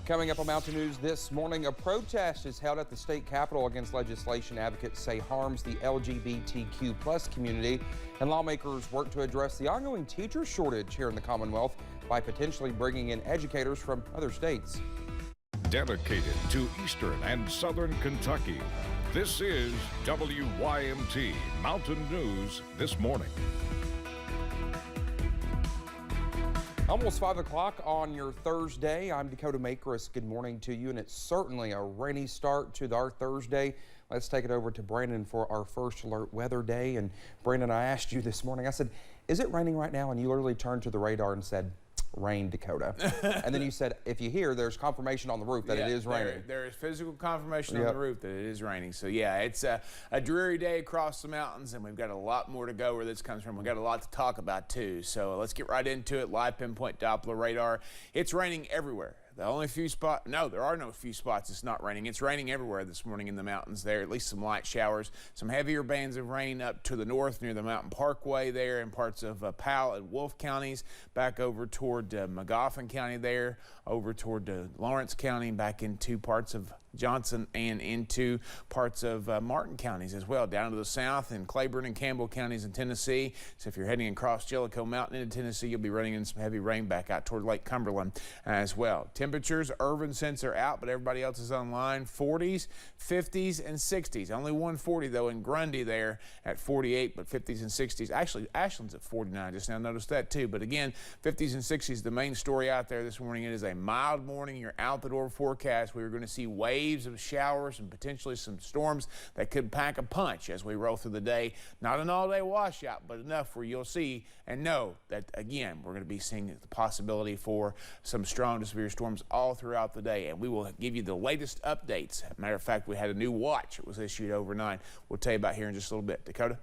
Coming up on Mountain News this morning, a protest is held at the state capitol against legislation advocates say harms the LGBTQ plus community, and lawmakers work to address the ongoing teacher shortage here in the Commonwealth by potentially bringing in educators from other states. Dedicated to Eastern and Southern Kentucky, this is WYMT Mountain News this morning. Almost 5 o'clock on your Thursday. I'm Dakota McAlisters. Good morning to you, and it's certainly a rainy start to our Thursday. Let's take it over to Brandon for our first alert weather day. And Brandon, I asked you this morning, I said, is it raining right now? And you literally turned to the radar and said, rain, Dakota. And then you said, if you hear, there's confirmation on the roof that it is raining. There is physical confirmation on the roof that it is raining. So yeah, it's a dreary day across the mountains, and we've got a lot more to go where this comes from. We've got a lot to talk about too. So let's get right into it. Live pinpoint Doppler radar. It's raining everywhere. The only few spots, no, there are no few spots it's not raining. It's raining everywhere this morning in the mountains there, at least some light showers. Some heavier bands of rain up to the north near the Mountain Parkway there in parts of Powell and Wolfe counties, back over toward Magoffin County there, over toward Lawrence County, back into parts of Johnson and into parts of Martin counties as well, down to the south in Claiborne and Campbell counties in Tennessee. So if you're heading across Jellicoe Mountain into Tennessee, you'll be running into some heavy rain back out toward Lake Cumberland as well. Temperatures, Irvin since are out, but everybody else is online. 40s, 50s, and 60s. Only 140 though in Grundy there at 48, but 50s and 60s. Actually, Ashland's at 49. Just now noticed that too. But again, 50s and 60s, the main story out there this morning. It is a mild morning. Your out the door forecast. We are going to see waves of showers and potentially some storms that could pack a punch as we roll through the day. Not an all-day washout, but enough where you'll see and know that, again, we're going to be seeing the possibility for some strong to severe storms all throughout the day, and we will give you the latest updates. Matter of fact, we had a new watch that was issued overnight. We'll tell you about here in just a little bit. Dakota?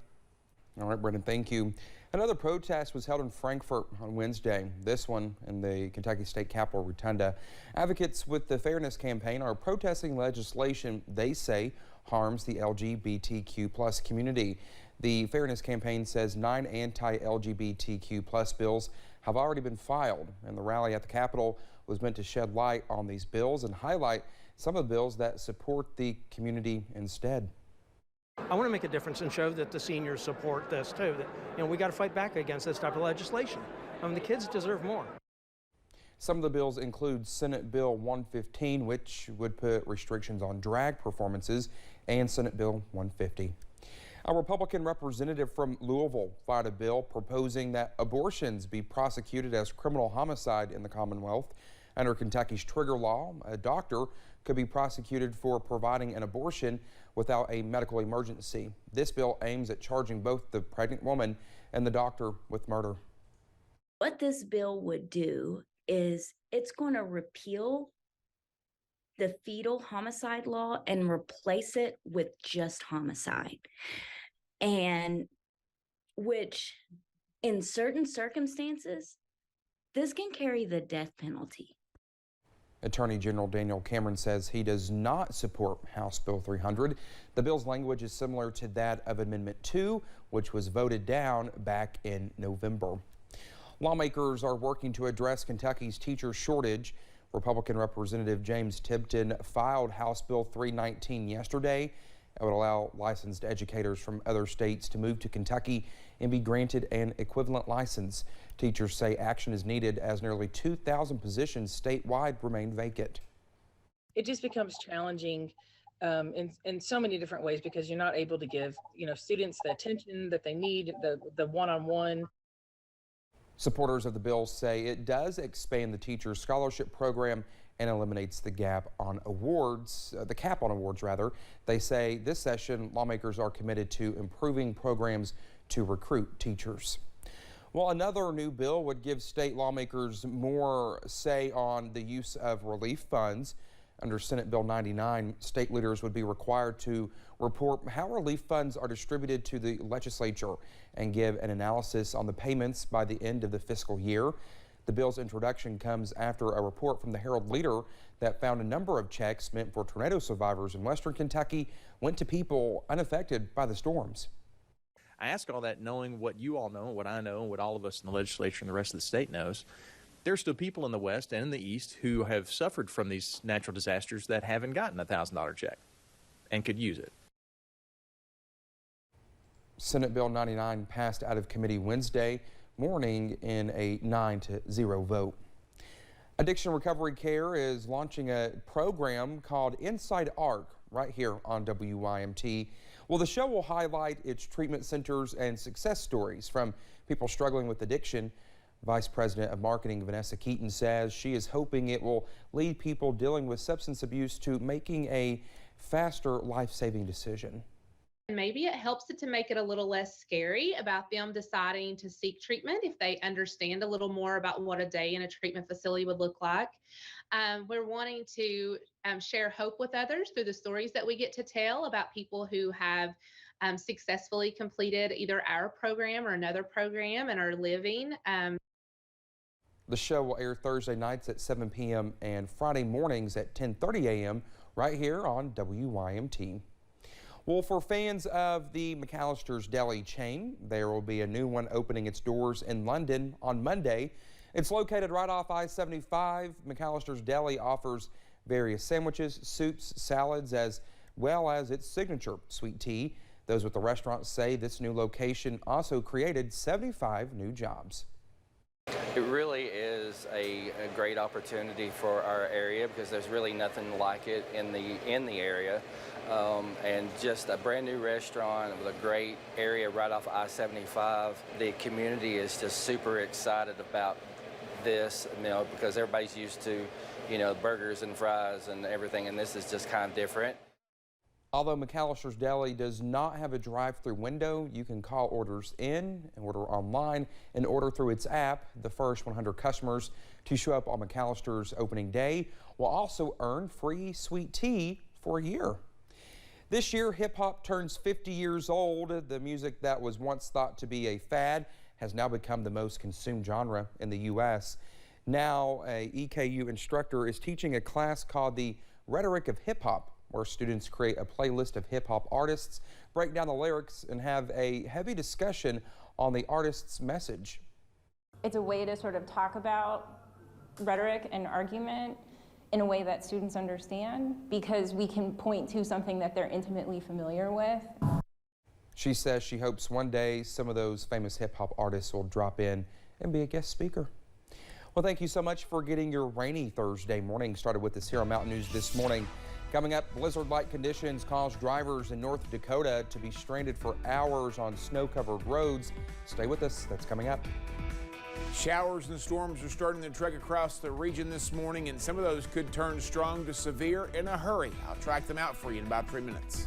All right, Brendan, thank you. Another protest was held in Frankfort on Wednesday, this one in the Kentucky State Capitol Rotunda. Advocates with the Fairness Campaign are protesting legislation they say harms the LGBTQ plus community. The Fairness Campaign says 9 anti-LGBTQ plus bills have already been filed, and the rally at the Capitol was meant to shed light on these bills and highlight some of the bills that support the community instead. I want to make a difference and show that the seniors support this too. That, we got to fight back against this type of legislation. The kids deserve more. Some of the bills include Senate Bill 115, which would put restrictions on drag performances, and Senate Bill 150. A Republican representative from Louisville filed a bill proposing that abortions be prosecuted as criminal homicide in the Commonwealth. Under Kentucky's trigger law, a doctor could be prosecuted for providing an abortion without a medical emergency. This bill aims at charging both the pregnant woman and the doctor with murder. What this bill would do is it's going to repeal the fetal homicide law and replace it with just homicide, and which in certain circumstances, this can carry the death penalty. Attorney General Daniel Cameron says he does not support House Bill 300. The bill's language is similar to that of Amendment 2, which was voted down back in November. Lawmakers are working to address Kentucky's teacher shortage. Republican Representative James Tipton filed House Bill 319 yesterday. It would allow licensed educators from other states to move to Kentucky and be granted an equivalent license. Teachers say action is needed as nearly 2,000 positions statewide remain vacant. It just becomes challenging in so many different ways because you're not able to give students the attention that they need, the one-on-one. Supporters of the bill say it does expand the teacher scholarship program and eliminates the cap on awards. They say this session lawmakers are committed to improving programs to recruit teachers. Well, another new bill would give state lawmakers more say on the use of relief funds. Under Senate Bill 99, state leaders would be required to report how relief funds are distributed to the legislature and give an analysis on the payments by the end of the fiscal year. The bill's introduction comes after a report from the Herald Leader that found a number of checks meant for tornado survivors in western Kentucky went to people unaffected by the storms. I ask all that knowing what you all know, what I know, and what all of us in the legislature and the rest of the state knows, There are still people in the West and in the East who have suffered from these natural disasters that haven't gotten a $1,000 check and could use it. Senate Bill 99 passed out of committee Wednesday morning in a 9-0 vote. Addiction Recovery Care is launching a program called Inside ARC right here on WYMT. Well, the show will highlight its treatment centers and success stories from people struggling with addiction. Vice President of Marketing Vanessa Keaton says she is hoping it will lead people dealing with substance abuse to making a faster life-saving decision. Maybe it helps it to make it a little less scary about them deciding to seek treatment if they understand a little more about what a day in a treatment facility would look like. We're wanting to share hope with others through the stories that we get to tell about people who have successfully completed either our program or another program and are living. The show will air Thursday nights at 7 p.m. and Friday mornings at 10:30 a.m. right here on WYMT. Well, for fans of the McAlisters Deli chain, there will be a new one opening its doors in London on Monday. It's located right off I-75. McAlisters Deli offers various sandwiches, soups, salads, as well as its signature sweet tea. Those with the restaurant say this new location also created 75 new jobs. It really is a great opportunity for our area because there's really nothing like it in the area, and just a brand new restaurant with a great area right off I-75. The community is just super excited about this, because everybody's used to, burgers and fries and everything, and this is just kind of different. Although McAlisters Deli does not have a drive-through window, you can call orders in and order online and order through its app. The first 100 customers to show up on McAlisters opening day will also earn free sweet tea for a year. This year, hip-hop turns 50 years old. The music that was once thought to be a fad has now become the most consumed genre in the U.S. Now, a EKU instructor is teaching a class called the Rhetoric of Hip-Hop, where students create a playlist of hip-hop artists, break down the lyrics, and have a heavy discussion on the artist's message. It's a way to sort of talk about rhetoric and argument in a way that students understand, because we can point to something that they're intimately familiar with. She says she hopes one day some of those famous hip-hop artists will drop in and be a guest speaker. Well, thank you so much for getting your rainy Thursday morning started with us here on Mountain News this morning. Coming up, blizzard-like conditions cause drivers in North Dakota to be stranded for hours on snow-covered roads. Stay with us. That's coming up. Showers and storms are starting to trek across the region this morning, and some of those could turn strong to severe in a hurry. I'll track them out for you in about 3 minutes.